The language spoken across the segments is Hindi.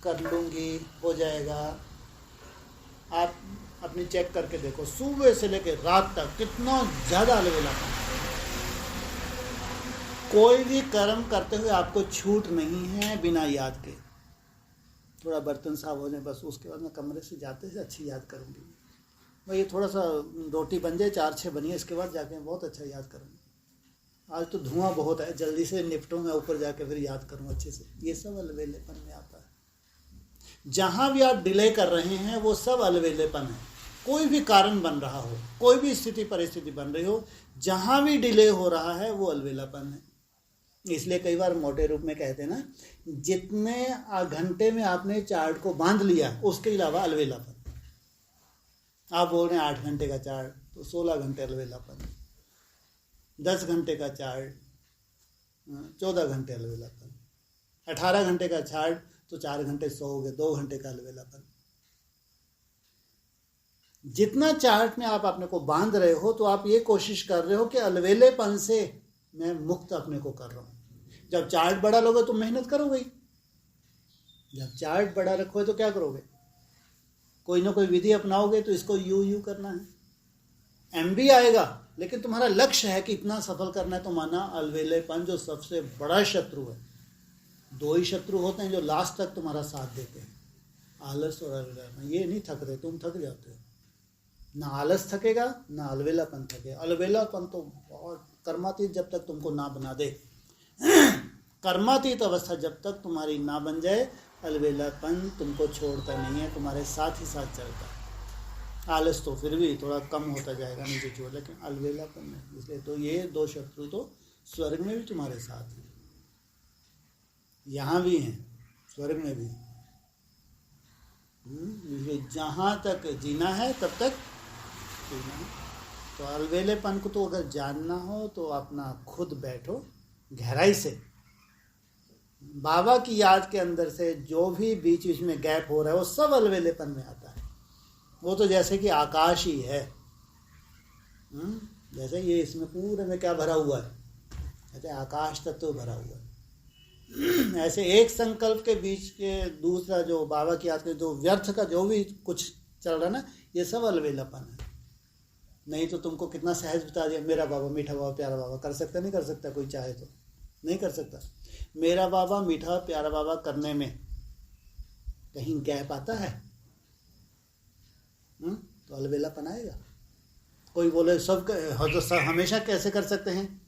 कर लूँगी, हो जाएगा। आप अपनी चेक करके देखो, सुबह से लेकर रात तक कितना ज़्यादा अलबेलापन। कोई भी कर्म करते हुए आपको छूट नहीं है बिना याद के। थोड़ा बर्तन साफ हो जाए बस, उसके बाद मैं कमरे से जाते से अच्छी याद करूँगी। भाई ये थोड़ा सा रोटी बन जाए, 4-6 बनिए, इसके बाद जाके बहुत अच्छा याद करूँगी। आज तो धुआं बहुत है, जल्दी से निपटूँ, मैं ऊपर जाके फिर याद करूँ अच्छे से। ये सब अलबेलेपन में आता है। जहाँ भी आप डिले कर रहे हैं वो सब अलबेलेपन है। कोई भी कारण बन रहा हो, कोई भी स्थिति परिस्थिति बन रही हो, जहाँ भी डिले हो रहा है वो अलबेलापन है। इसलिए कई बार मोटे रूप में कहते हैं ना, जितने घंटे में आपने चार्ट को बांध लिया उसके अलावा अलबेलापन। आप बोल रहे हैं 8 घंटे का चार्ट, तो 16 घंटे अलबेलापन। 10 घंटे का चार्ट, 14 घंटे अलबेलापन। 18 घंटे का चार्ट, तो 4 घंटे सोओगे, 2 घंटे का अलबेलापन। जितना चार्ट में आप अपने को बांध रहे हो, तो आप ये कोशिश कर रहे हो कि अलबेलेपन से मैं मुक्त अपने को कर रहा हूँ। जब चार्ट बड़ा लोगे तो मेहनत करोगे ही। जब चार्ट बड़ा रखोगे तो क्या करोगे? कोई ना कोई विधि अपनाओगे, तो इसको यू करना है। एमबी आएगा, लेकिन तुम्हारा लक्ष्य है कि इतना सफल करना है, तो माना अलबेलेपन जो सबसे बड़ा शत्रु है। 2 ही शत्रु होते हैं जो लास्ट तक तुम्हारा साथ देते हैं, आलस और अलबेलापन। ये नहीं थक रहे, तुम थक जाते हो। ना आलस थकेगा, ना अलबेलापन थकेगा। अलबेलापन तो बहुत कर्मातीत जब तक तुमको ना बना दे, कर्मातीत अवस्था जब तक तुम्हारी ना बन जाए, अलबेलापन तुमको छोड़ता नहीं है, तुम्हारे साथ ही साथ चलता है। आलस तो फिर भी थोड़ा कम होता जाएगा नीचे छोड़, लेकिन अलबेलापन नहीं। इसलिए तो ये 2 शत्रु तो स्वर्ग में भी तुम्हारे साथ हैं, यहाँ भी हैं, स्वर्ग में भी। जहाँ तक जीना है तब तक जीना है। तो अलबेलेपन को तो अगर जानना हो तो अपना खुद बैठो गहराई से, बाबा की याद के अंदर से जो भी बीच बीच में गैप हो रहा है वो सब अलबेलेपन में आता है। वो तो जैसे कि आकाश ही है। जैसे ये इसमें पूरे में क्या भरा हुआ है, ऐसे आकाश तत्व तो भरा हुआ है। ऐसे एक संकल्प के बीच के दूसरा जो बाबा की याद के जो व्यर्थ का जो भी कुछ चल रहा है ना, ये सब अलबेलापन है। नहीं तो तुमको कितना सहज बता दिया, मेरा बाबा मीठा बाबा प्यारा बाबा। कर सकता नहीं कर सकता? कोई चाहे तो नहीं कर सकता। मेरा बाबा मीठा प्यारा बाबा करने में कहीं गैप आता है तो अलबेलापन आएगा। कोई बोले सब हमेशा कैसे कर सकते हैं?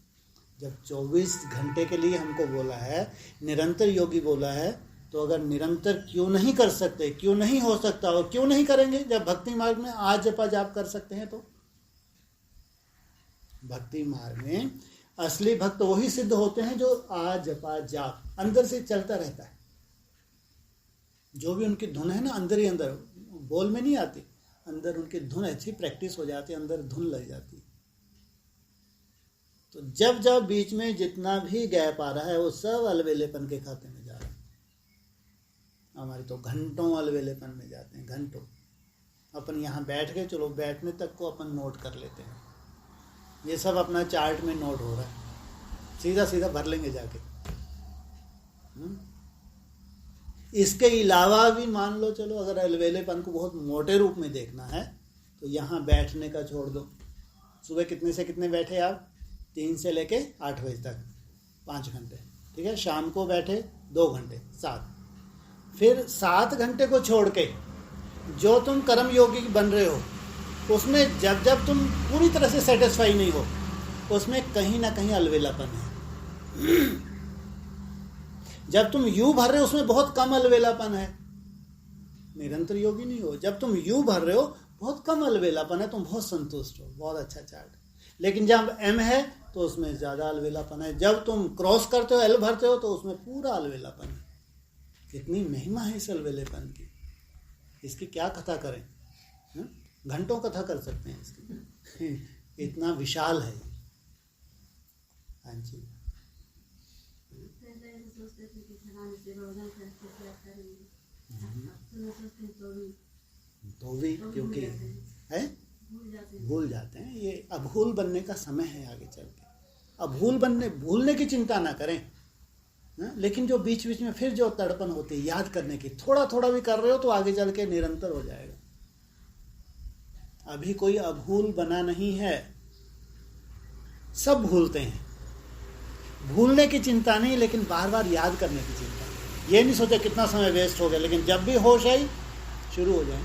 जब 24 घंटे के लिए हमको बोला है, निरंतर योगी बोला है, तो अगर निरंतर क्यों नहीं कर सकते, क्यों नहीं हो सकता और क्यों नहीं करेंगे? जब भक्ति मार्ग में आज जपा जाप कर सकते हैं, तो भक्ति मार्ग में असली भक्त वही सिद्ध होते हैं जो आज जपा जाप अंदर से चलता रहता है। जो भी उनकी धुन है ना, अंदर ही अंदर, बोल में नहीं आती, अंदर उनकी धुन अच्छी प्रैक्टिस हो जाती है, अंदर धुन लग जाती है। तो जब जब बीच में जितना भी गैप आ रहा है वो सब अलबेलेपन के खाते में जा रहा है। हमारे तो घंटों अलबेलेपन में जाते हैं, घंटों। अपन यहाँ बैठ के, चलो बैठने तक को अपन नोट कर लेते हैं, ये सब अपना चार्ट में नोट हो रहा है, सीधा सीधा भर लेंगे जाके। इसके अलावा भी मान लो, चलो अगर अलबेलेपन को बहुत मोटे रूप में देखना है तो यहाँ बैठने का छोड़ दो। सुबह कितने से कितने बैठे आप? 3 से लेके 8 बजे तक, 5 घंटे, ठीक है। शाम को बैठे 2 घंटे, 7। फिर 7 घंटे को छोड़ के जो तुम कर्म योगी बन रहे हो, उसमें जब जब तुम पूरी तरह से सेटिस्फाई नहीं हो, उसमें कहीं ना कहीं अलबेलापन है। जब तुम यू भर रहे हो उसमें बहुत कम अलबेलापन है। निरंतर योगी नहीं हो, जब तुम यू भर रहे हो बहुत कम अलबेलापन है, तुम बहुत संतुष्ट हो, बहुत अच्छा चार्ट। लेकिन जब एम है तो उसमें ज़्यादा अलबेलापन है। जब तुम क्रॉस करते हो, एल भरते हो, तो उसमें पूरा अलबेलापन है। कितनी महिमा है इस अलबेलेपन की, इसकी क्या कथा करें? घंटों कथा कर सकते हैं इसकी। इतना विशाल है। हाँ जी। तो भी क्योंकि है भूल जाते हैं। ये अभूल बनने का समय है आगे चल के। अभूलने की चिंता ना करें, लेकिन जो बीच बीच में फिर जो तड़पन होती है याद करने की, थोड़ा थोड़ा भी कर रहे हो तो आगे चल के निरंतर हो जाएगा। अभी कोई अभूल बना नहीं है, सब भूलते हैं। भूलने की चिंता नहीं, लेकिन बार बार याद करने की चिंता। ये नहीं सोचे कितना समय वेस्ट हो गया, लेकिन जब भी होश आई शुरू हो जाए।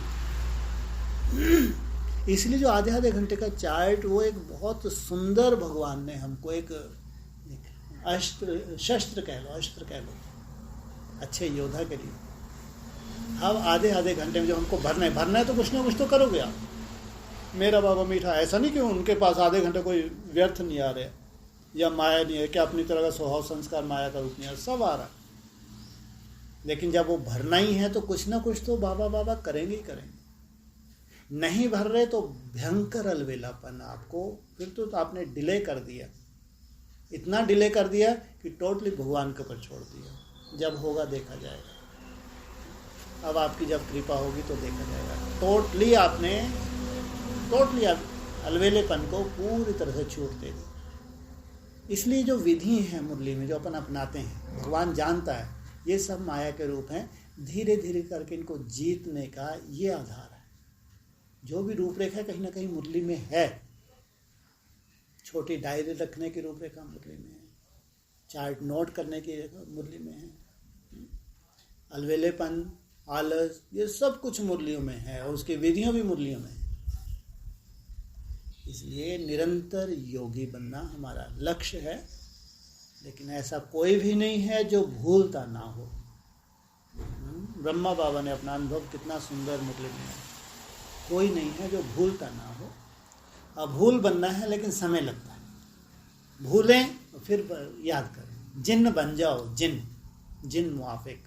इसलिए जो आधे आधे घंटे का चार्ट, वो एक बहुत सुंदर भगवान ने हमको एक शस्त्र कह लो अच्छे योद्धा के लिए। अब आधे आधे घंटे में जो हमको भरना है तो कुछ ना कुछ तो करोगे आप। मेरा बाबा मीठा, ऐसा नहीं कि उनके पास आधे घंटे कोई व्यर्थ नहीं आ रहे या माया नहीं है, क्या अपनी तरह का स्वभाव संस्कार माया का रूप नहीं है, सब आ रहा है। लेकिन जब वो भरना ही है तो कुछ ना कुछ तो बाबा बाबा करेंगे ही करेंगे। नहीं भर रहे तो भयंकर अलवेलापन आपको, फिर तो आपने डिले कर दिया, इतना डिले कर दिया कि टोटली भगवान के ऊपर छोड़ दिया। जब होगा देखा जाएगा। अब आपकी जब कृपा होगी तो देखा जाएगा। टोटली आप अलवेलेपन को पूरी तरह से छूट दे दी। इसलिए जो विधि है मुरली में जो अपन अपनाते हैं, भगवान जानता है ये सब माया के रूप हैं। धीरे धीरे करके इनको जीतने का ये आधार है। जो भी रूपरेखा कहीं ना कहीं मुरली में है, छोटी डायरी रखने की रूपरेखा मुरली में है, चार्ट नोट करने की मुरली में है, अलवेलेपन, आलस, ये सब कुछ मुरलियों में है और उसकी विधियां भी मुरलियों में है। इसलिए निरंतर योगी बनना हमारा लक्ष्य है। लेकिन ऐसा कोई भी नहीं है जो भूलता ना हो। ब्रह्मा बाबा ने अपना अनुभव कितना सुंदर मुरली में है। कोई नहीं है जो भूलता ना हो। अभूल बनना है लेकिन समय लगता है। भूलें तो फिर याद करें। जिन्न बन जाओ, जिन मुआफिक।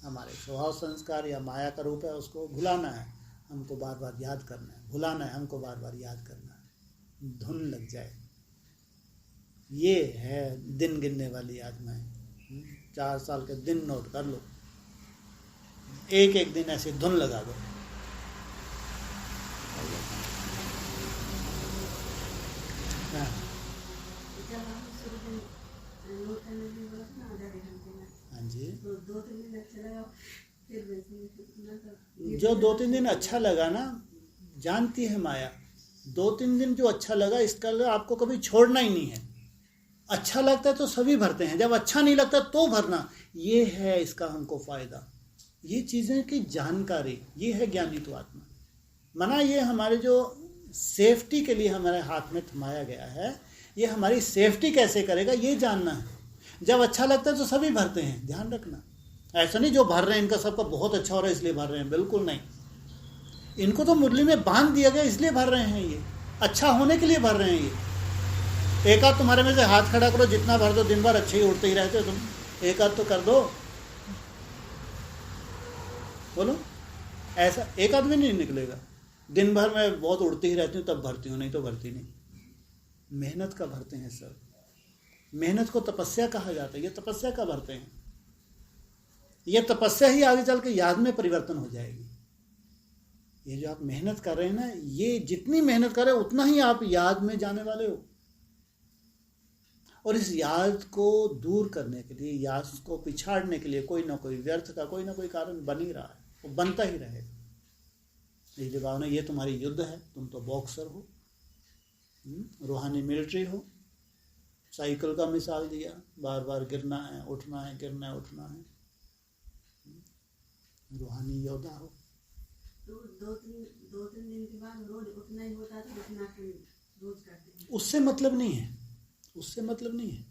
हमारे स्वभाव संस्कार या माया का रूप है, उसको भुलाना है, हमको बार बार याद करना है। भुलाना है, हमको बार बार याद करना है। धुन लग जाए। ये है दिन गिनने वाली आत्माएं। 4 साल के दिन नोट कर लो, एक एक दिन ऐसे धुन लगा दो। हाँ जी, जो 2-3 दिन अच्छा लगा ना, जानती है माया, 2-3 दिन जो अच्छा लगा इसका आपको कभी छोड़ना ही नहीं है। अच्छा लगता है तो सभी भरते हैं, जब अच्छा नहीं लगता तो भरना। ये है इसका हमको फायदा। ये चीज़ें की जानकारी, ये है ज्ञानी तो आत्मा। मना ये हमारे जो सेफ्टी के लिए हमारे हाथ में थमाया गया है, ये हमारी सेफ्टी कैसे करेगा ये जानना है। जब अच्छा लगता है तो सभी भरते हैं, ध्यान रखना। ऐसा नहीं जो भर रहे हैं इनका सबका बहुत अच्छा हो रहा है इसलिए भर रहे हैं, बिल्कुल नहीं। इनको तो मुरली में बांध दिया गया इसलिए भर रहे हैं, ये अच्छा होने के लिए भर रहे हैं। ये एक आध तुम्हारे में से हाथ खड़ा करो, जितना भर दो, दिन भर अच्छे ही उड़ते ही रहते हो तुम, एक आध तो कर दो, बोलो। ऐसा एक आध भी नहीं निकलेगा। दिन भर मैं बहुत उड़ती ही रहती हूँ तब भरती हूँ, नहीं तो भरती नहीं। मेहनत का भरते हैं सब। मेहनत को तपस्या कहा जाता है, ये तपस्या का भरते हैं। ये तपस्या ही आगे चल के याद में परिवर्तन हो जाएगी। ये जो आप मेहनत कर रहे हैं ना, ये जितनी मेहनत कर रहे हैं उतना ही आप याद में जाने वाले हो। और इस याद को दूर करने के लिए, याद को पिछाड़ने के लिए कोई ना कोई व्यर्थ का कोई ना कोई कारण बन ही रहा है, वो बनता ही रहेगा। इसलिए भावना, ये तुम्हारी युद्ध है, तुम तो बॉक्सर हो, रूहानी मिलिट्री हो। साइकिल का मिसाल दिया, बार बार गिरना है, उठना है, गिरना है, उठना है। रूहानी योद्धा हो। तो दो तीन दिन के बाद रोज उठना ही होता था, उठना रोज करते हैं। उससे मतलब नहीं है, उससे मतलब नहीं है।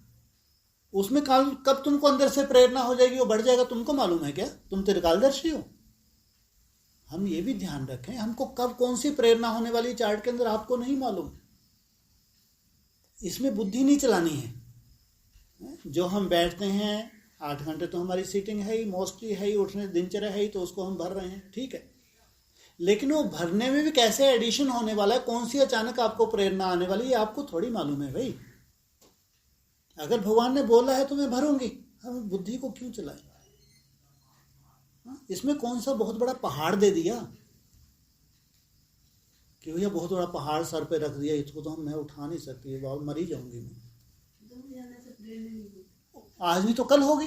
उसमें कब तुमको अंदर से प्रेरणा हो जाएगी, वो बढ़ जाएगा, तुमको मालूम है क्या? तुम त्रिकालदर्शी हो। हम ये भी ध्यान रखें, हमको कब कौन सी प्रेरणा होने वाली चार्ट के अंदर आपको नहीं मालूम। इसमें बुद्धि नहीं चलानी है। जो हम बैठते हैं 8 घंटे तो हमारी सीटिंग है ही, मोस्टली है ही, उठने दिनचर्या है ही, तो उसको हम भर रहे हैं, ठीक है। लेकिन वो भरने में भी कैसे एडिशन होने वाला है, कौन सी अचानक आपको प्रेरणा आने वाली है, आपको थोड़ी मालूम है भाई। अगर भगवान ने बोला है तो मैं भरूंगी, हम बुद्धि को क्यों चलाएं? इसमें कौन सा बहुत बड़ा पहाड़ दे दिया कि भैया बहुत बड़ा पहाड़ सर पे रख दिया, इसको तो मैं उठा नहीं सकती, मर ही जाऊंगी मैं। आज नहीं तो कल होगी,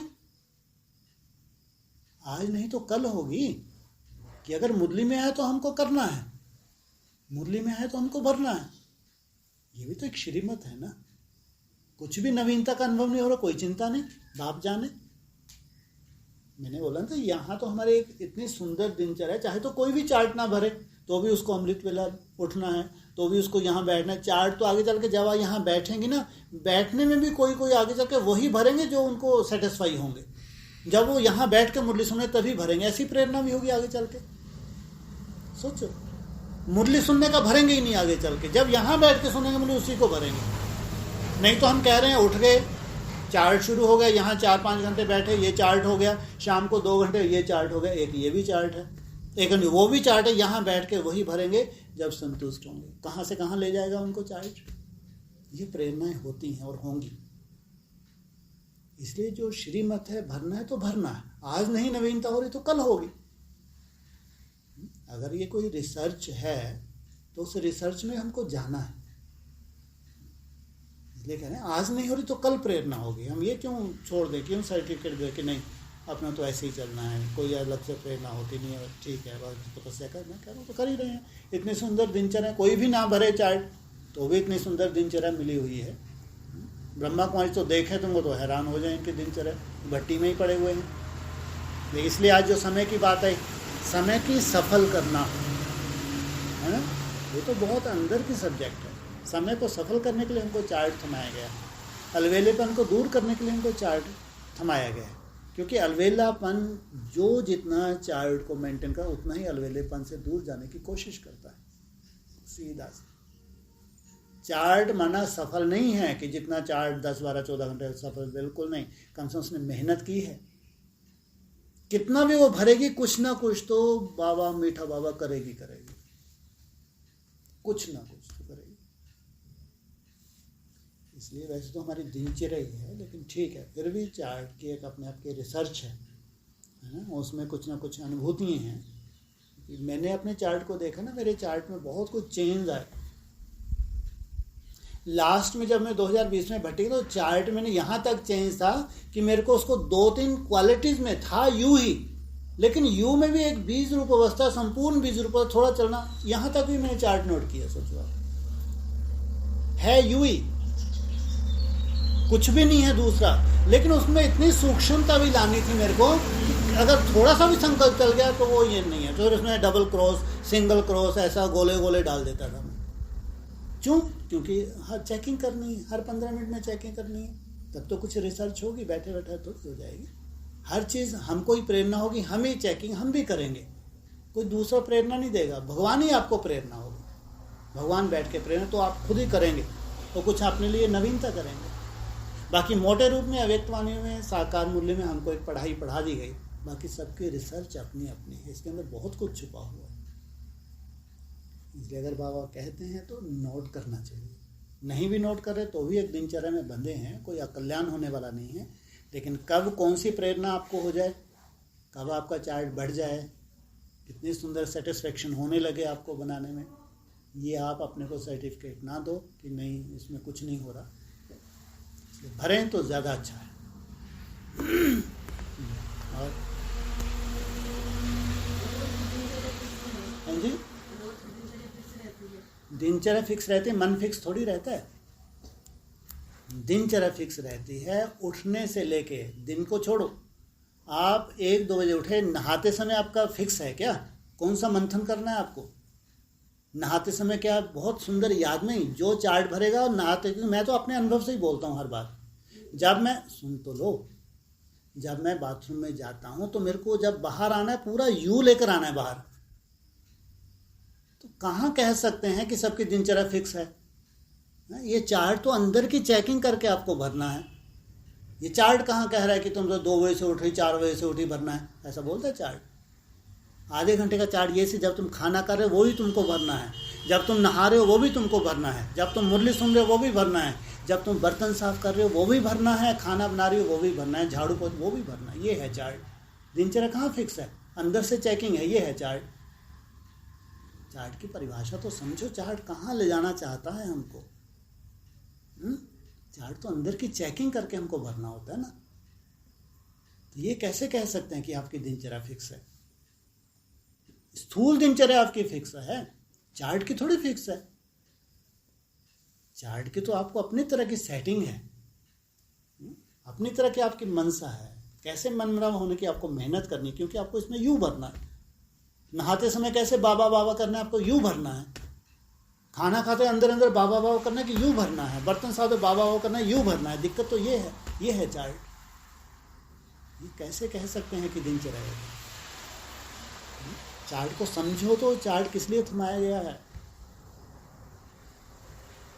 आज नहीं तो कल होगी। कि अगर मुरली में है तो हमको करना है, मुरली में है तो हमको भरना है। ये भी तो एक श्रीमत है ना। कुछ भी नवीनता का अनुभव नहीं हो रहा, कोई चिंता नहीं, बाप जाने। मैंने बोला ना, यहाँ तो हमारे एक इतनी सुंदर दिनचर्या है, चाहे तो कोई भी चार्ट ना भरे तो भी उसको अमृत वेला उठना है, तो भी उसको यहाँ बैठना है। चार्ट तो आगे चल के जब यहाँ बैठेंगे ना, बैठने में भी कोई आगे चल के वही भरेंगे जो उनको सेटिस्फाई होंगे। जब वो यहाँ बैठ के मुरली सुने तभी भरेंगे। ऐसी प्रेरणा भी होगी आगे चल के। सोचो, मुरली सुनने का भरेंगे ही नहीं आगे चल के, जब यहाँ बैठ के सुनेंगे मुरली उसी को भरेंगे। नहीं तो हम कह रहे हैं उठ गए, चार्ट शुरू हो गया, यहाँ 4-5 घंटे बैठे, ये चार्ट हो गया, शाम को 2 घंटे ये चार्ट हो गया, एक ये भी चार्ट है, एक वो भी चार्ट है, यहाँ बैठ के वही भरेंगे जब संतुष्ट होंगे। कहाँ से कहाँ ले जाएगा उनको चार्ट। ये प्रेरणाएं होती हैं और होंगी। इसलिए जो श्रीमत है, भरना है तो भरना है। आज नहीं नवीनता हो रही तो कल होगी। अगर ये कोई रिसर्च है तो उस रिसर्च में हमको जाना है। इसलिए कह रहे हैं आज नहीं हो रही तो कल प्रेरणा होगी। हम ये क्यों छोड़ दें, क्यों सर्टिफिकेट दे कि नहीं अपना तो ऐसे ही चलना है, कोई अलग से प्रेरणा होती नहीं है, ठीक है बस तपस्या कर, मैं कह रहा हूँ तो कर ही रहे हैं। इतनी सुंदर दिनचर्या, कोई भी ना भरे चार्ट तो भी इतनी सुंदर दिनचर्या मिली हुई है। ब्रह्मा कुमारी तो देखें तुमको तो हैरान हो जाए, इनकी दिनचर्या भट्टी में ही पड़े हुए हैं। इसलिए आज जो समय की बात है, समय की सफल करना है ना, ये तो बहुत अंदर की सब्जेक्ट है। समय को सफल करने के लिए हमको चार्ट थमाया गया, अलवेलेपन को दूर करने के लिए हमको चार्ट थमाया गया है। क्योंकि अलवेलापन जो जितना चार्ट को मेंटेन कर उतना ही अलवेलेपन से दूर जाने की कोशिश करता है। सीधा सा चार्ट माना सफल नहीं है कि जितना चार्ट 10, 12, 14 घंटे सफल, बिल्कुल नहीं। कम से कम उसने मेहनत की है। कितना भी वो भरेगी, कुछ ना कुछ तो बाबा, मीठा बाबा करेगी, कुछ ना कुछ तो करेगी। इसलिए वैसे तो हमारी दिनचर्या ही है, लेकिन ठीक है, फिर भी चार्ट की एक अपने आप की रिसर्च है ना, उसमें कुछ ना कुछ अनुभूतियाँ हैं। मैंने अपने चार्ट को देखा ना, मेरे चार्ट में बहुत कुछ चेंज आए। लास्ट में जब मैं 2020 में भट्टी तो चार्ट मैंने यहाँ तक चेंज था कि मेरे को उसको 2-3 क्वालिटीज में था यू ही, लेकिन यू में भी एक बीज रूप अवस्था, संपूर्ण बीज रूप थोड़ा चलना, यहाँ तक भी मैंने चार्ट नोट किया। सोचो है यू ही, कुछ भी नहीं है दूसरा, लेकिन उसमें इतनी सूक्ष्मता भी लानी थी मेरे को कि अगर थोड़ा सा भी संकल्प चल गया तो वो ये नहीं है, तो फिर उसमें डबल क्रॉस, सिंगल क्रॉस, ऐसा गोले गोले डाल देता था मैं। क्यों? क्योंकि हर चेकिंग करनी है, हर 15 मिनट में चेकिंग करनी है, तब तो कुछ रिसर्च होगी, बैठे बैठे तो हो जाएगी। हर चीज़ हमको ही प्रेरणा होगी, हम ही चेकिंग हम भी करेंगे, कोई दूसरा प्रेरणा नहीं देगा, भगवान ही आपको प्रेरणा होगी। भगवान बैठ के प्रेरणा तो आप खुद ही करेंगे, तो कुछ अपने लिए नवीनता करेंगे। बाकी मोटे रूप में, अव्यक्तवाणी में, साकार मूल्य में हमको एक पढ़ाई पढ़ा दी गई, बाकी सबकी रिसर्च अपनी अपनी है, इसके अंदर बहुत कुछ छुपा हुआ है। इसलिए अगर बाबा कहते हैं तो नोट करना चाहिए, नहीं भी नोट करें तो भी एक दिनचर्या में बंधे हैं, कोई अकल्याण होने वाला नहीं है। लेकिन कब कौन सी प्रेरणा आपको हो जाए, कब आपका चार्ट बढ़ जाए, कितनी सुंदर सेटिस्फेक्शन होने लगे आपको बनाने में, ये आप अपने को सर्टिफिकेट ना दो कि नहीं इसमें कुछ नहीं हो रहा, भरें तो ज़्यादा अच्छा है। और हाँ जी, दिनचर्या फिक्स रहती है, मन फिक्स थोड़ी रहता है। दिनचर्या फिक्स रहती है, उठने से लेके दिन को छोड़ो, आप 1-2 बजे उठे, नहाते समय आपका फिक्स है क्या, कौन सा मंथन करना है आपको नहाते समय? क्या बहुत सुंदर याद में जो चार्ट भरेगा और नहाते, क्योंकि मैं तो अपने अनुभव से ही बोलता हूँ हर बात। जब मैं सुन तो लो, जब मैं बाथरूम में जाता हूँ तो मेरे को जब बाहर आना है पूरा यू लेकर आना है बाहर, तो कहाँ कह सकते हैं कि सबकी दिनचर्या फिक्स है? ये चार्ट तो अंदर की चेकिंग करके आपको भरना है। ये चार्ट कहाँ कह रहा है कि तुम तो 2 बजे से उठी, 4 बजे से उठी भरना है, ऐसा बोलता है चार्ट? आधे घंटे का चार्ट ये से जब तुम खाना कर रहे हो वो भी तुमको भरना है, जब तुम नहा रहे हो वो भी तुमको भरना है, जब तुम मुरली सुन रहे हो वो भी भरना है, जब तुम बर्तन साफ कर रहे हो वो भी भरना है, खाना बना रही हो वो भी भरना है, झाड़ू पोछ वो भी भरना है। ये है चार्ट। दिनचर्या कहाँ फिक्स है? अंदर से चेकिंग है, ये है चार्ट। चार्ट की परिभाषा तो समझो, चार्ट कहाँ ले जाना चाहता है हमको। चार्ट तो अंदर की चेकिंग करके हमको भरना होता है ना। तो ये कैसे कह सकते हैं कि आपकी दिनचर्या फिक्स है? स्थूल दिनचर्या आपकी फिक्स है, चार्ट की थोड़ी फिक्स है। चार्ट की तो आपको अपनी तरह की सेटिंग है, अपनी तरह की आपकी मनसा है, कैसे मनमरा होने की आपको मेहनत करनी है, क्योंकि आपको इसमें यूं भरना है। नहाते समय कैसे बाबा बाबा करना है, आपको यूं भरना है। खाना खाते अंदर अंदर बाबा बाबा करना है कि यूं भरना है। बर्तन साफ बाबा बाबा करना है, यूं भरना है। दिक्कत तो ये है चार्ट। ये कैसे कह सकते हैं कि दिनचर्या है? चार्ट को समझो तो चार्ट किस लिए थमाया गया है।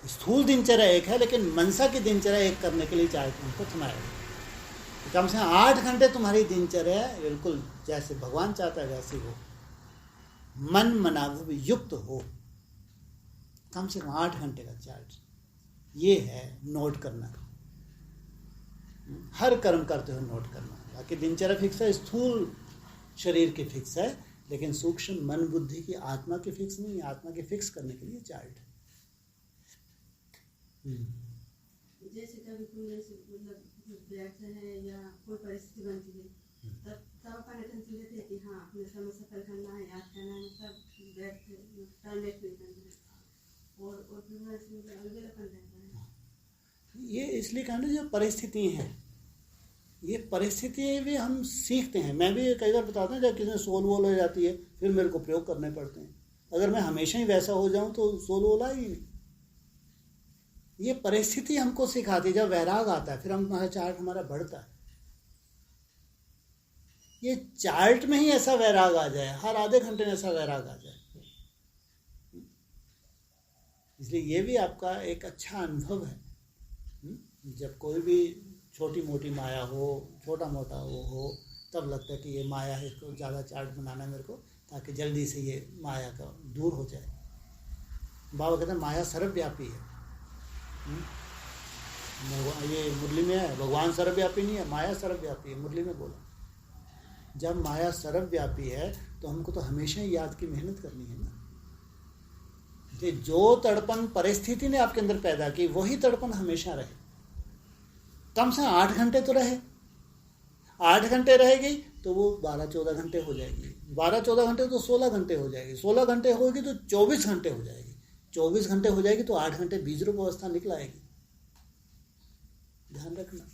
स्थूल दिनचर्या एक है, लेकिन मनसा की दिनचर्या एक करने के लिए चार्ट को थमाया गया। कम से कम 8 घंटे तुम्हारी दिनचर्या बिल्कुल जैसे भगवान चाहता है वैसी हो, मन मनाभव युक्त हो। कम से कम 8 घंटे का चार्ट ये है नोट करना, हर कर्म करते हुए नोट करना। बाकी दिनचर्या फिक्स है, स्थूल शरीर की फिक्स है, लेकिन सूक्ष्म मन बुद्धि की आत्मा की फिक्स नहीं है। आत्मा की फिक्स करने के लिए चार्ट है। जैसे कभी कोई ऐसे मतलब बैठते हैं या कोई परिस्थिति बनती है, तब अपन अटेंशन देते हैं कि हाँ अपने समय सफल करना है, याद करना है, तब बैठते टाइम वेस्ट नहीं करना है, और फिर ऐसे अलबेलापन रहता है। ये इसलिए कहना जो परिस्थिति हैं, ये परिस्थितियाँ भी हम सीखते हैं। मैं भी कई बार बताता हूँ, जब किसी में सोल वोल हो जाती है फिर मेरे को प्रयोग करने पड़ते हैं। अगर मैं हमेशा ही वैसा हो जाऊँ तो सोल वोल ही नहीं। ये परिस्थिति हमको सिखाती है। जब वैराग आता है फिर हमारा चार्ट हमारा बढ़ता है। ये चार्ट में ही ऐसा वैराग आ जाए, हर आधे घंटे में ऐसा वैराग आ जाए। इसलिए ये भी आपका एक अच्छा अनुभव है। जब कोई भी छोटी मोटी माया हो, छोटा मोटा वो हो, तब लगता है कि ये माया है, इसको ज़्यादा चार्ट बनाना है मेरे को, ताकि जल्दी से ये माया का दूर हो जाए। बाबा कहते हैं माया सर्वव्यापी है। ये मुरली में है, भगवान सर्वव्यापी नहीं है, माया सर्वव्यापी है। मुरली में बोला जब माया सर्वव्यापी है तो हमको तो हमेशा ही याद की मेहनत करनी है ना। जो तड़पन परिस्थिति ने आपके अंदर पैदा की वही तड़पन हमेशा रहे। कम से 8 घंटे तो रहे। 8 घंटे रहेगी तो वो 12-14 घंटे हो जाएगी, 12-14 घंटे तो 16 घंटे हो जाएगी, 16 घंटे होगी तो 24 घंटे हो जाएगी, 24 घंटे हो जाएगी तो 8 घंटे बीज रूप अवस्था निकल आएगी। ध्यान रखना,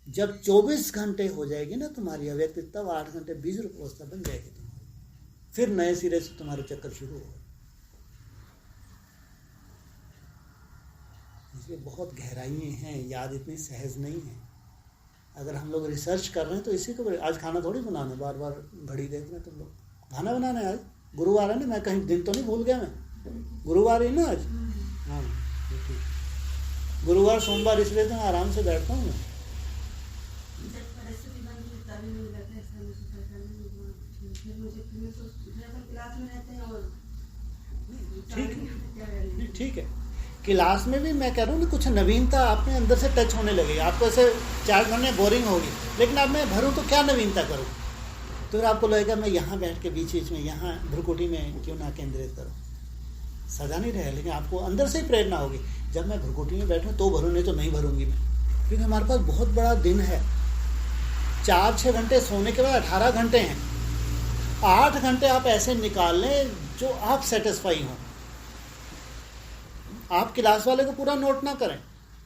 जब 24 घंटे हो जाएगी ना तुम्हारी अव्यक्त, तब 8 घंटे बीज रूप अवस्था बन जाएगी तुम्हारी। फिर नए सिरे से तुम्हारे चक्कर शुरू होगा। इसलिए बहुत गहराइयाँ हैं, याद इतनी सहज नहीं है। अगर हम लोग रिसर्च कर रहे हैं तो इसी को, आज खाना थोड़ी बनाना, बार बार घड़ी देख रहे हैं तुम लोग। खाना बनाना है, आज गुरुवार है ना, मैं कहीं दिन तो नहीं भूल गया, मैं गुरुवार ही ना आज। हाँ ठीक, गुरुवार सोमवार इसलिए तो आराम से बैठता हूँ मैं। ठीक है, क्लास में भी मैं कह रहा हूँ ना, कुछ नवीनता अपने अंदर से टच होने लगेगी। आपको ऐसे 4 घंटे बोरिंग होगी, लेकिन अब मैं भरूँ तो क्या नवीनता करूँ? तो फिर आपको लगेगा मैं यहाँ बैठ के बीच बीच में यहाँ भ्रुकुटी में क्यों ना केंद्रित करूँ। सजा नहीं रहे, लेकिन आपको अंदर से ही प्रेरणा होगी जब मैं भ्रुकुटी में बैठूँ तो भरूँ, नहीं तो नहीं भरूँगी मैं। क्योंकि हमारे पास बहुत बड़ा दिन है। 4-6 घंटे सोने के बाद 18 घंटे हैं। 8 घंटे आप ऐसे निकाल लें जो आप सेटिस्फाई हों। आप क्लास वाले को पूरा नोट ना करें,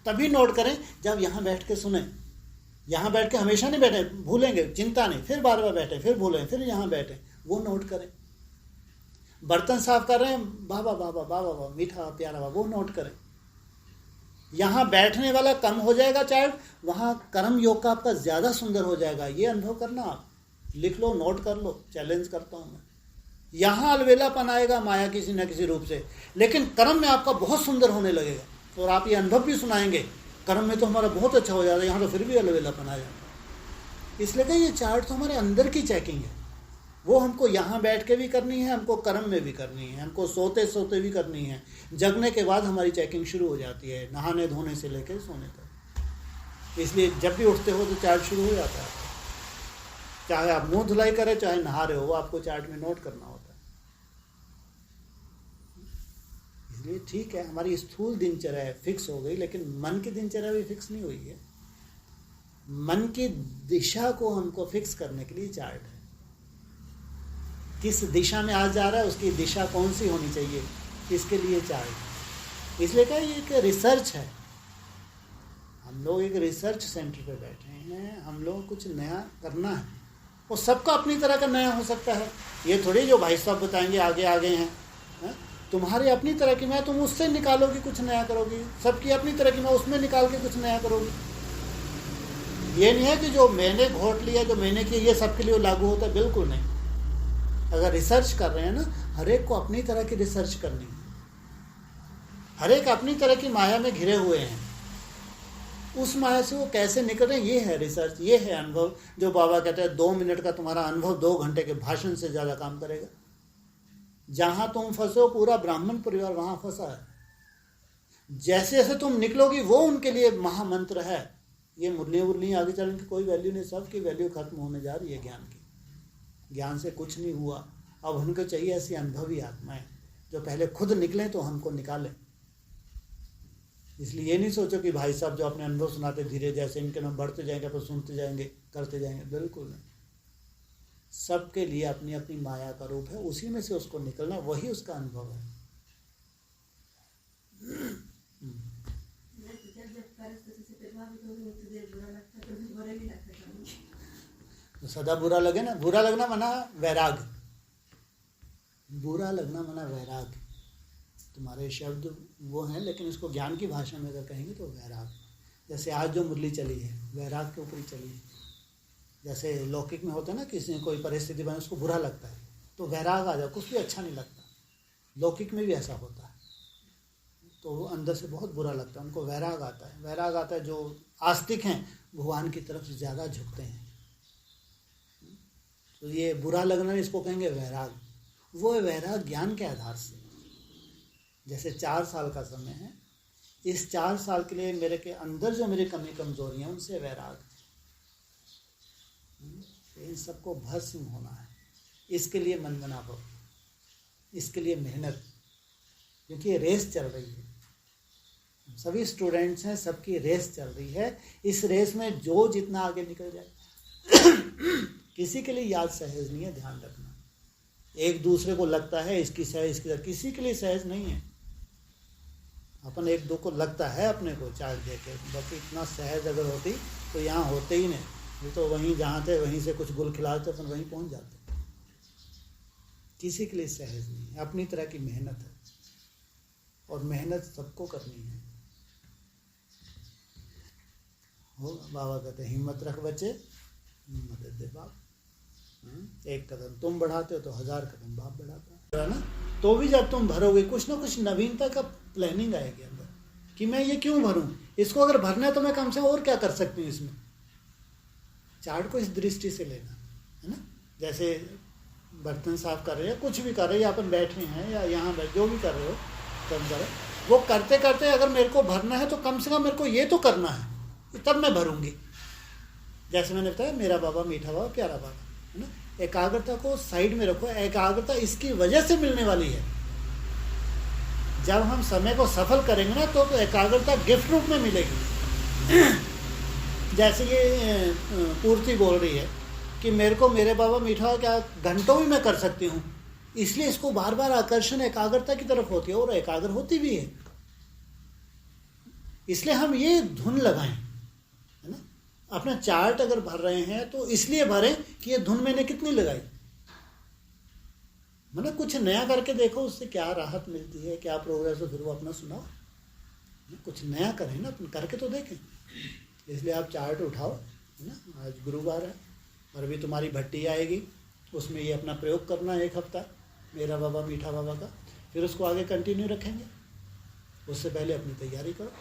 तभी नोट करें जब यहाँ बैठ के सुने। यहाँ बैठ के हमेशा नहीं बैठे, भूलेंगे, चिंता नहीं, फिर बार बार बैठे, फिर भूलें, फिर यहाँ बैठे, वो नोट करें। बर्तन साफ कर रहे हैं, बाबा बाबा बाबा बाबा मीठा प्यारा बाबा, वो नोट करें। यहाँ बैठने वाला कम हो जाएगा चार्ट, वहाँ कर्म योग का आपका ज़्यादा सुंदर हो जाएगा। ये अनुभव करना, आप लिख लो, नोट कर लो, चैलेंज करता हूँ मैं। यहाँ अलवेलापन आएगा माया किसी न किसी रूप से, लेकिन कर्म में आपका बहुत सुंदर होने लगेगा। और आप ये अनुभव भी सुनाएंगे, कर्म में तो हमारा बहुत अच्छा हो जाता है, यहाँ तो फिर भी अलवेलापन आ जाता है। इसलिए कि ये चार्ट तो हमारे अंदर की चेकिंग है, वो हमको यहाँ बैठ के भी करनी है, हमको कर्म में भी करनी है, हमको सोते सोते भी करनी है। जगने के बाद हमारी चेकिंग शुरू हो जाती है, नहाने धोने से लेकर सोने तक। इसलिए जब भी उठते हो तो चार्ट शुरू हो जाता है। चाहे आप मुंह धुलाई करें, चाहे नहा रहे हो, वो आपको चार्ट में नोट करना होता है। इसलिए ठीक है, हमारी स्थूल दिनचर्या फिक्स हो गई, लेकिन मन की दिनचर्या भी फिक्स नहीं हुई है। मन की दिशा को हमको फिक्स करने के लिए चार्ट है। किस दिशा में आज जा रहा है, उसकी दिशा कौन सी होनी चाहिए, इसके लिए चार्ट। इसलिए क्या ये एक रिसर्च है। हम लोग एक रिसर्च सेंटर पे बैठे हैं, हम लोग कुछ नया करना है। वो सबका अपनी तरह का नया हो सकता है। ये थोड़ी जो भाई साहब बताएंगे आगे आगे हैं, तुम्हारी अपनी तरह की मैं, तुम उससे निकालोगी कुछ नया करोगी। सबकी अपनी तरह की मैं, उसमें निकाल के कुछ नया करोगी। ये नहीं है कि जो मैंने घोट लिया, जो मैंने किया, ये सबके लिए लागू होता है, बिल्कुल नहीं। अगर रिसर्च कर रहे हैं ना, हर एक को अपनी तरह की रिसर्च करनी है। हर एक अपनी तरह की माया में घिरे हुए हैं। उस माया से वो कैसे निकल रहे हैं, ये है रिसर्च, ये है अनुभव। जो बाबा कहते हैं 2 मिनट का तुम्हारा अनुभव 2 घंटे के भाषण से ज़्यादा काम करेगा। जहां तुम फंसे हो, पूरा ब्राह्मण परिवार वहां फंसा है। जैसे जैसे तुम निकलोगी, वो उनके लिए महामंत्र है। ये मुरली आगे चलने की कोई वैल्यू नहीं, सबकी वैल्यू खत्म होने जा रही है ज्ञान की। ज्ञान से कुछ नहीं हुआ। अब हमको चाहिए ऐसी अनुभवी आत्माएं जो पहले खुद निकलें तो हमको निकालें। इसलिए ये नहीं सोचो कि भाई साहब जो अपने अनुभव सुनाते धीरे, जैसे इनके नाम बढ़ते जाएंगे तो सुनते जाएंगे, करते जाएंगे, बिल्कुल नहीं। सबके लिए अपनी अपनी माया का रूप है, उसी में से उसको निकलना, वही उसका अनुभव है। तो सदा बुरा लगे ना, बुरा लगना मना वैराग, बुरा लगना मना वैराग। तुम्हारे शब्द वो हैं, लेकिन इसको ज्ञान की भाषा में अगर कहेंगे तो वैराग। जैसे आज जो मुरली चली है, वैराग के ऊपर ही चली है। जैसे लौकिक में होता है ना, किसी ने कोई परिस्थिति बने, उसको बुरा लगता है तो वैराग आ जाए, कुछ भी अच्छा नहीं लगता। लौकिक में भी ऐसा होता है, तो अंदर से बहुत बुरा लगता है, उनको वैराग आता है। वैराग आता है, जो आस्तिक हैं भगवान की तरफ ज़्यादा झुकते हैं। तो ये बुरा लगना, इसको कहेंगे वैराग। वो है वैराग ज्ञान के आधार से। जैसे 4 साल का समय है, इस 4 साल के लिए मेरे के अंदर जो मेरी कमी कमजोरियाँ, उनसे वैराग। इन सबको भस्म होना है। इसके लिए मनमना हो, इसके लिए मेहनत, क्योंकि ये रेस चल रही है। सभी स्टूडेंट्स हैं, सबकी रेस चल रही है। इस रेस में जो जितना आगे निकल जाए किसी के लिए याद सहज नहीं है, ध्यान रखना। एक दूसरे को लगता है इसकी सहज, इसकी सहज, किसी के लिए सहज नहीं है। अपन एक दो को लगता है अपने को चार्ट देके, बाकी इतना सहज अगर होती तो यहाँ होते ही नहीं। ये तो वहीं जहाँ थे वहीं से कुछ गुल खिलाते अपन वहीं पहुँच जाते। किसी के लिए सहज नहीं है, अपनी तरह की मेहनत है, और मेहनत सबको करनी है। हो बाबा कहते हैं, हिम्मत रख बच्चे, हिम्मत दे बाप। एक कदम तुम बढ़ाते हो तो 1000 कदम बाप बढ़ाता है ना। तो भी जब तुम भरोगे, कुछ ना कुछ नवीनता का प्लानिंग आएगी अंदर कि मैं ये क्यों भरूं, इसको अगर भरना है तो मैं कम से और क्या कर सकती हूँ इसमें। चार्ट को इस दृष्टि से लेना है ना। जैसे बर्तन साफ कर रहे हैं, कुछ भी कर रहे हैं, या अपन बैठे हैं या यहाँ जो भी कर रहे हो, कम कर रहे, वो करते करते अगर मेरे को भरना है तो कम से कम मेरे को ये तो करना है, तब मैं भरूंगी। जैसे मैंने बताया, मेरा बाबा मीठा बाबा प्यारा बाबा है ना। एकाग्रता को साइड में रखो। एकाग्रता इसकी वजह से मिलने वाली है। जब हम समय को सफल करेंगे ना, तो एकाग्रता गिफ्ट रूप में मिलेगी। जैसे ये पूर्ति बोल रही है कि मेरे को मेरे बाबा मीठा क्या घंटों भी मैं कर सकती हूँ, इसलिए इसको बार बार आकर्षण एकाग्रता की तरफ होती है, और एकाग्र होती भी है। इसलिए हम ये धुन लगाएं, है ना। अपना चार्ट अगर भर रहे हैं तो इसलिए भरें कि ये धुन मैंने कितनी लगाई। मतलब कुछ नया करके देखो, उससे क्या राहत मिलती है, क्या प्रोग्रेस हो, फिर वो अपना सुनाओ। कुछ नया करें ना, अपन करके तो देखें। इसलिए आप चार्ट उठाओ, है ना। आज गुरुवार है और अभी तुम्हारी भट्टी आएगी, उसमें ये अपना प्रयोग करना है 1 हफ्ता, मेरा बाबा मीठा बाबा का। फिर उसको आगे कंटिन्यू रखेंगे। उससे पहले अपनी तैयारी करो।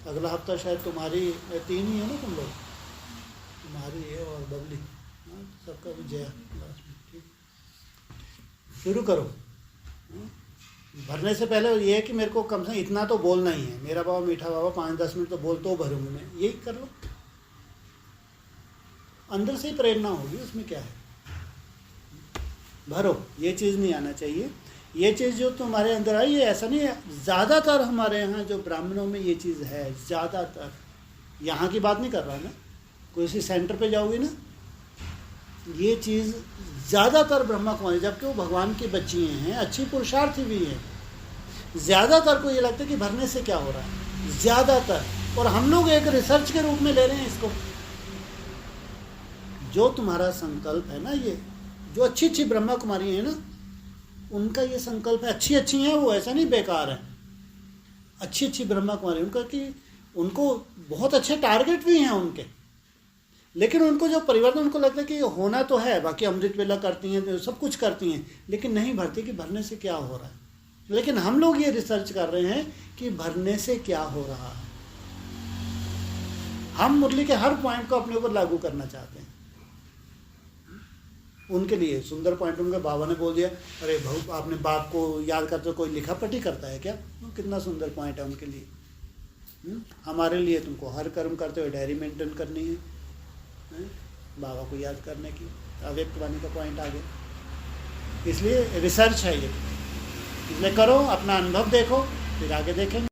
अगला हफ्ता शायद तुम्हारी 3 ही है ना, तुम लोग, तुम्हारी है और बबली, सबका भी जया लास्ट में। ठीक, शुरू करो। भरने से पहले ये है कि मेरे को कम से इतना तो बोलना ही है। मेरा बाबा मीठा बाबा 5-10 मिनट तो बोल तो भरूंगी मैं, यही कर लो। अंदर से ही प्रेरणा होगी, उसमें क्या है। भरो, ये चीज़ नहीं आना चाहिए। ये चीज़ जो तुम्हारे अंदर आई है, ऐसा नहीं है। ज़्यादातर हमारे यहाँ जो ब्राह्मणों में ये चीज़ है, ज़्यादातर, यहाँ की बात नहीं कर रहा मैं, कोई सी सेंटर पे जाओगी ना, ये चीज़ ज़्यादातर ब्रह्मा कुमारी, जबकि वो भगवान की बच्ची हैं, अच्छी पुरुषार्थी भी हैं, ज़्यादातर को ये लगता है कि भरने से क्या हो रहा है, ज़्यादातर। और हम लोग एक रिसर्च के रूप में ले रहे हैं इसको। जो तुम्हारा संकल्प है ना, ये जो अच्छी अच्छी ब्रह्मा कुमारी है ना, उनका ये संकल्प है, अच्छी अच्छी हैं वो, ऐसा नहीं बेकार है, अच्छी अच्छी ब्रह्मा कुमारी उनका, कि उनको बहुत अच्छे टारगेट भी हैं उनके, लेकिन उनको जो परिवर्तन, उनको लगता है कि होना तो है, बाकी अमृत वेला करती हैं, सब कुछ करती हैं, लेकिन नहीं भरती कि भरने से क्या हो रहा है। लेकिन हम लोग ये रिसर्च कर रहे हैं कि भरने से क्या हो रहा है। हम मुरली के हर पॉइंट को अपने ऊपर लागू करना चाहते हैं। उनके लिए सुंदर पॉइंट उनके बाबा ने बोल दिया, अरे भाऊ आपने बाप को याद करते कोई लिखा पढ़ी करता है क्या? कितना सुंदर पॉइंट है उनके लिए। हमारे लिए तुमको हर कर्म करते हुए डायरी मेंटेन करनी है, बाबा को याद करने की, अव्यक्त वाणी का पॉइंट आ गया। इसलिए रिसर्च है ये, इसलिए करो, अपना अनुभव देखो, फिर आगे देखेंगे।